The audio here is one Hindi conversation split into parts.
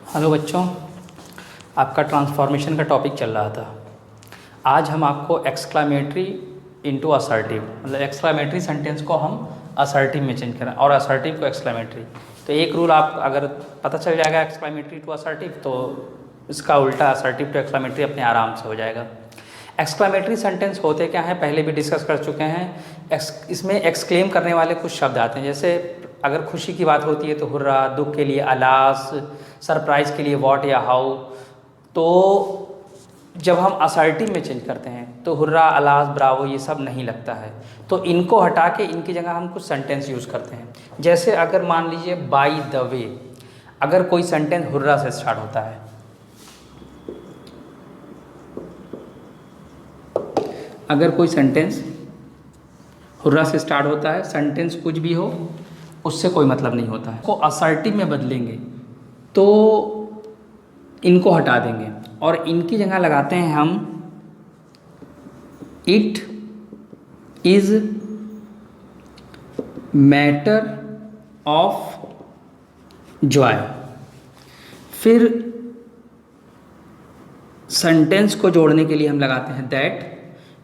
हेलो बच्चों, आपका ट्रांसफॉर्मेशन का टॉपिक चल रहा था। आज हम आपको एक्सक्लामेटरी इनटू असर्टिव, मतलब एक्सक्लामेटरी सेंटेंस को हम असर्टिव में चेंज करें और असर्टिव को एक्सक्लामेटरी। तो एक रूल आप अगर पता चल जाएगा एक्सक्लामेटरी टू असर्टिव, तो इसका उल्टा असर्टिव टू एक्सक्लामेटरी अपने आराम से हो जाएगा। एक्सक्लामेटरी सेंटेंस होते क्या हैं पहले भी डिस्कस कर चुके हैं। इसमें एक्सक्लेम करने वाले कुछ शब्द आते हैं, जैसे अगर खुशी की बात होती है तो हुर्रा, दुख के लिए अलास, सरप्राइज़ के लिए व्हाट या हाउ। तो जब हम असर्टिव में चेंज करते हैं तो हुर्रा, अलास, ब्रावो ये सब नहीं लगता है, तो इनको हटा के इनकी जगह हम कुछ सेंटेंस यूज़ करते हैं। जैसे अगर मान लीजिए बाय द वे, अगर कोई सेंटेंस हुर्रा से स्टार्ट होता है, अगर कोई सेंटेंस हुर्रा से स्टार्ट होता है, सेंटेंस कुछ भी हो उससे कोई मतलब नहीं होता है। को असर्टिव में बदलेंगे तो इनको हटा देंगे और इनकी जगह लगाते हैं हम it is matter of Joy. फिर सेंटेंस को जोड़ने के लिए हम लगाते हैं दैट।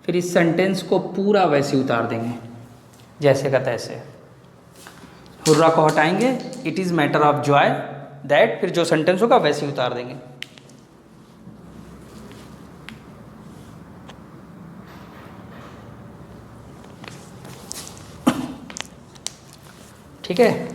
फिर इस सेंटेंस को पूरा वैसे उतार देंगे जैसे का तैसे। हुर्रा को हटाएंगे, it is matter of joy that, फिर जो सेंटेंस होगा वैसे ही उतार देंगे। ठीक है।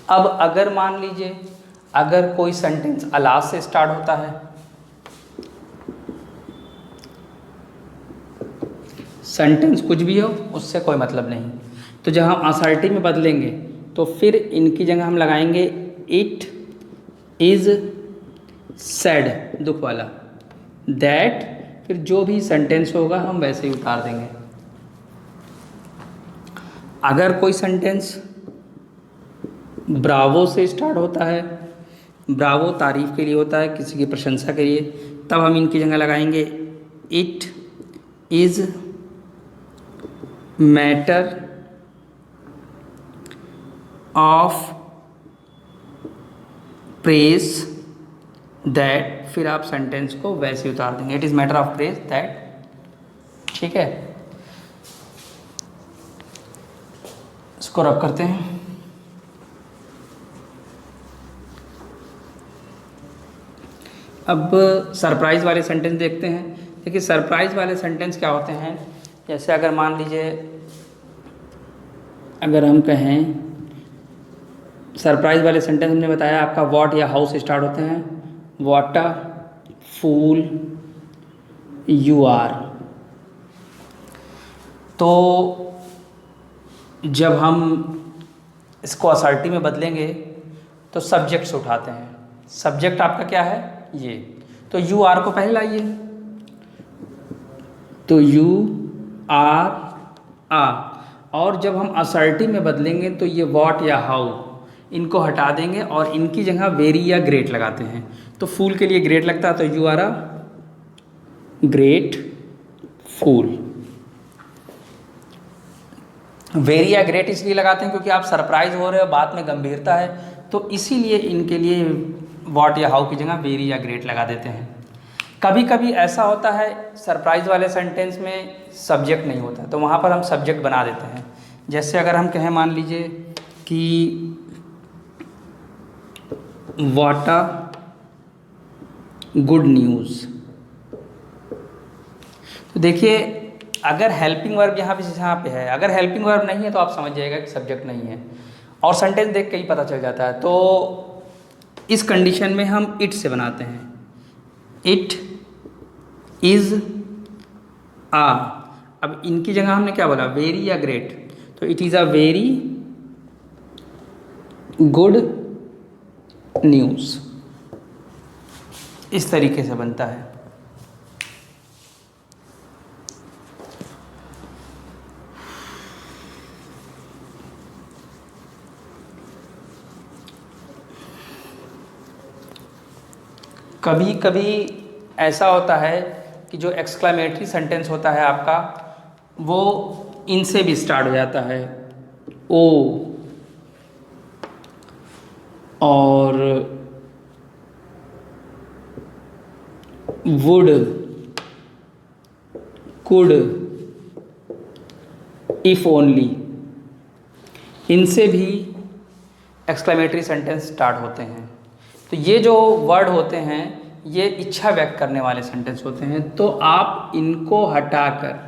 अब अगर मान लीजिए अगर कोई सेंटेंस अलास से स्टार्ट होता है, सेंटेंस कुछ भी हो उससे कोई मतलब नहीं, तो जब हम असर्टिव में बदलेंगे तो फिर इनकी जगह हम लगाएंगे इट इज़ सैड, दुख वाला, दैट, फिर जो भी सेंटेंस होगा हम वैसे ही उतार देंगे। अगर कोई सेंटेंस ब्रावो से स्टार्ट होता है, ब्रावो तारीफ़ के लिए होता है, किसी की प्रशंसा के लिए, तब हम इनकी जगह लगाएंगे it is matter of praise that, फिर आप सेंटेंस को वैसे उतार देंगे, it is matter of praise that. ठीक है, इसको रब करते हैं। अब सरप्राइज़ वाले सेंटेंस देखते हैं। देखिए सरप्राइज़ वाले सेंटेंस क्या होते हैं, जैसे अगर मान लीजिए अगर हम कहें सरप्राइज़ वाले सेंटेंस हमने बताया आपका व्हाट या हाउ से स्टार्ट होते हैं। What a fool you are. तो जब हम इसको असर्टिव में बदलेंगे तो सब्जेक्ट से उठाते हैं। सब्जेक्ट आपका क्या है, ये, तो यू आर को पहले लाइए, तो यू आर आ। और जब हम असर्टिव में बदलेंगे तो ये व्हाट या हाउ इनको हटा देंगे और इनकी जगह वेरी या ग्रेट लगाते हैं। तो फूल के लिए ग्रेट लगता है, तो you are a great fool. Very या ग्रेट इसलिए लगाते हैं क्योंकि आप सरप्राइज हो रहे हो, बात में गंभीरता है, तो इसीलिए इनके लिए व्हाट या हाउ की जगह वेरी या ग्रेट लगा देते हैं। कभी कभी ऐसा होता है सरप्राइज वाले सेंटेंस में सब्जेक्ट नहीं होता, तो वहाँ पर हम सब्जेक्ट बना देते हैं। जैसे अगर हम कहें मान लीजिए कि व्हाट अ गुड न्यूज़, तो देखिए अगर हेल्पिंग वर्ब यहाँ पे है, अगर हेल्पिंग वर्ब नहीं है तो आप समझ जाइएगा कि सब्जेक्ट नहीं है, और सेंटेंस देख के ही पता चल जाता है। तो इस कंडीशन में हम इट से बनाते हैं, इट इज़ आ। अब इनकी जगह हमने क्या बोला, वेरी या ग्रेट, तो it is a very good news. इस तरीके से बनता है। कभी कभी ऐसा होता है कि जो एक्सक्लामेटरी सेंटेंस होता है आपका, वो इनसे भी स्टार्ट हो जाता है, ओ, और वुड, कुड, इफ ओनली, इनसे भी एक्सक्लेमेटरी सेंटेंस स्टार्ट होते हैं। तो ये जो वर्ड होते हैं ये इच्छा व्यक्त करने वाले सेंटेंस होते हैं, तो आप इनको हटाकर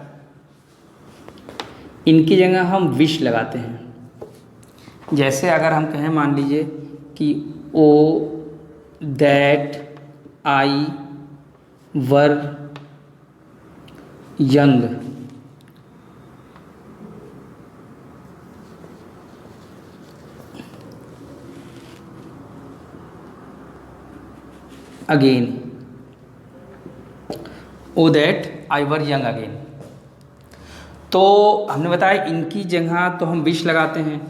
इनकी जगह हम विश लगाते हैं। जैसे अगर हम कहें, मान लीजिए कि oh that I were young, again, oh that I were young again. तो हमने बताया इनकी जगह तो हम विश लगाते हैं,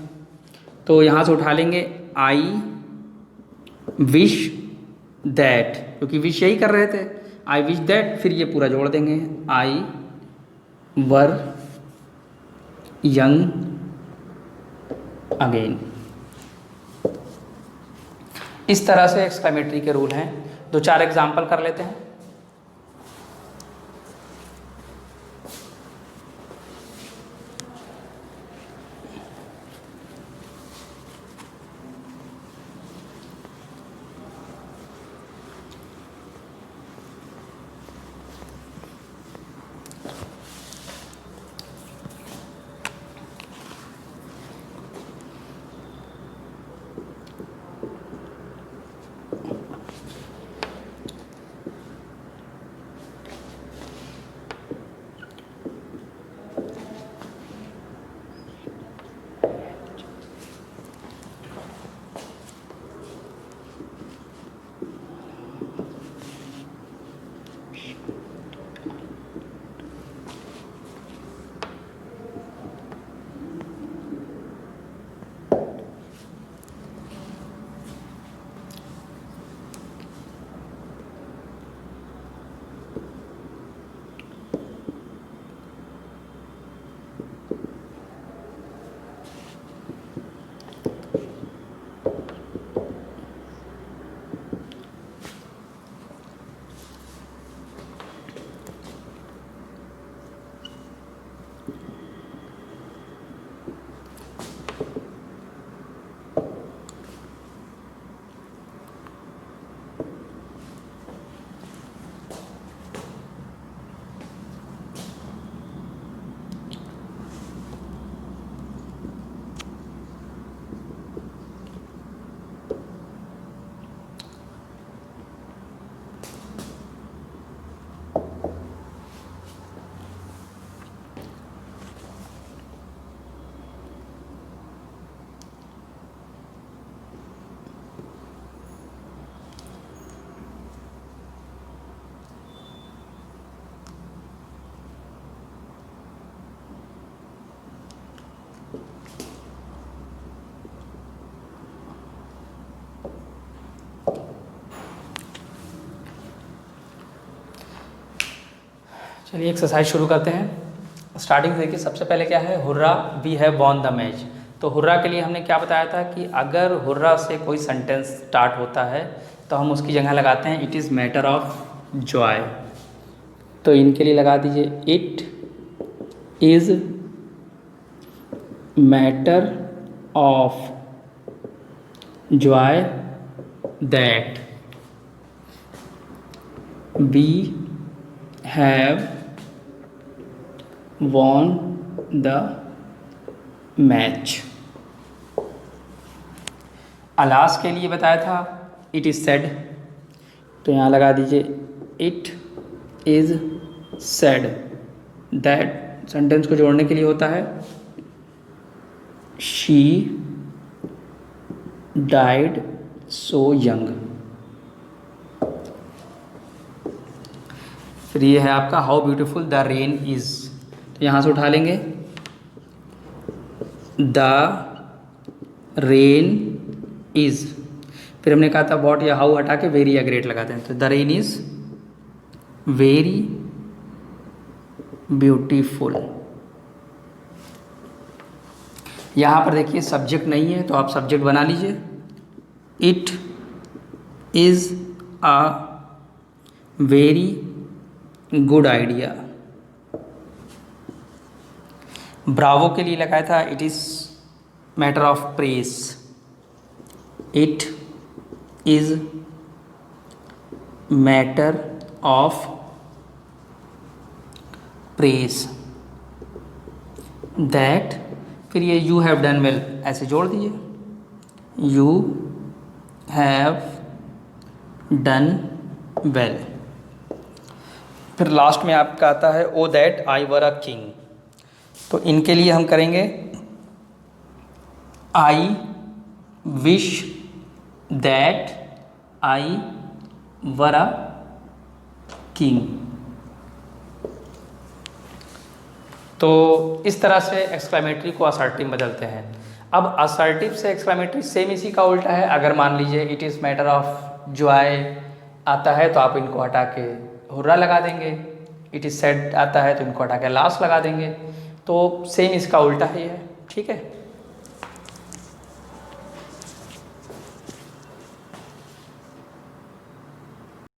तो यहाँ से उठा लेंगे आई विश दैट, क्योंकि विश यही कर रहे थे, आई विश दैट, फिर ये पूरा जोड़ देंगे, आई वर यंग अगेन। इस तरह से एक्सक्लेमेटरी के रूल हैं। 2-4 एग्जाम्पल कर लेते हैं। चलिए एक्सरसाइज शुरू करते हैं। स्टार्टिंग से देखिए, सबसे पहले क्या है, hurrah we have won the match. तो हुर्रा के लिए हमने क्या बताया था कि अगर हुर्रा से कोई सेंटेंस स्टार्ट होता है तो हम उसकी जगह लगाते हैं it is matter of joy. तो इनके लिए लगा दीजिए it is matter of joy that we have won the match. Alas के लिए बताया था इट इज़ सेड, तो यहाँ लगा दीजिए it is said that. Sentence को जोड़ने के लिए होता है शी डाइड सो यंग। फिर ये है आपका how beautiful the rain is, तो यहाँ से उठा लेंगे द रेन इज़। फिर हमने कहा था वॉट या हाउ हटा के वेरी या ग्रेट लगाते हैं, तो the rain is very beautiful. यहाँ पर देखिए सब्जेक्ट नहीं है तो आप सब्जेक्ट बना लीजिए। It is a very good idea. Bravo के लिए लगाया था it is matter of press. It is matter of press. That, फिर ये यू हैव डन वेल ऐसे जोड़ दीजिए, यू हैव डन वेल। फिर लास्ट में आपका आता है ओ that I were a king. तो इनके लिए हम करेंगे I wish that I were a king. तो इस तरह से एक्सक्लेमेटरी को असर्टिव में बदलते हैं। अब असर्टिव से एक्सक्लेमेटरी सेम इसी का उल्टा है। अगर मान लीजिए it is matter of Joy आता है तो आप इनको हटा के हुर्रा लगा देंगे। इट इज़ सैड आता है तो इनको हटा के लास्ट लगा देंगे। तो सेम इसका उल्टा ही है, ठीक है।